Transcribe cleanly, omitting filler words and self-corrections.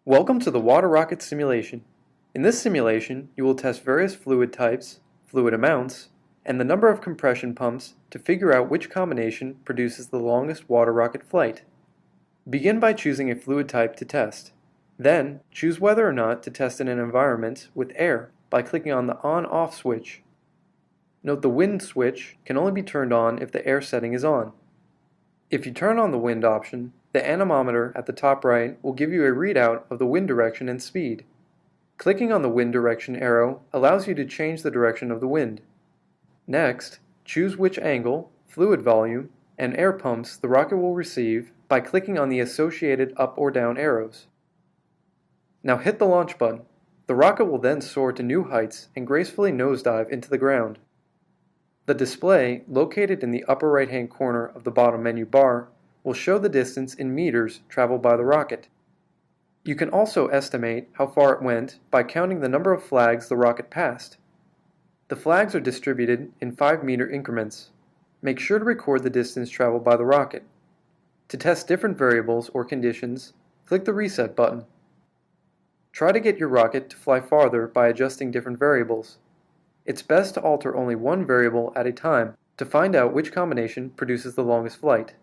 Welcome to the water rocket simulation. In this simulation, you will test various fluid types, fluid amounts, and the number of compression pumps to figure out which combination produces the longest water rocket flight. Begin by choosing a fluid type to test. Then, choose whether or not to test in an environment with air by clicking on the on-off switch. Note the wind switch can only be turned on if the air setting is on. If you turn on the wind option, the anemometer at the top right will give you a readout of the wind direction and speed. Clicking on the wind direction arrow allows you to change the direction of the wind. Next, choose which angle, fluid volume, and air pumps the rocket will receive by clicking on the associated up or down arrows. Now hit the launch button. The rocket will then soar to new heights and gracefully nosedive into the ground. The display, located in the upper right-hand corner of the bottom menu bar, will show the distance in meters traveled by the rocket. You can also estimate how far it went by counting the number of flags the rocket passed. The flags are distributed in 5-meter increments. Make sure to record the distance traveled by the rocket. To test different variables or conditions, click the Reset button. Try to get your rocket to fly farther by adjusting different variables. It's best to alter only one variable at a time to find out which combination produces the longest flight.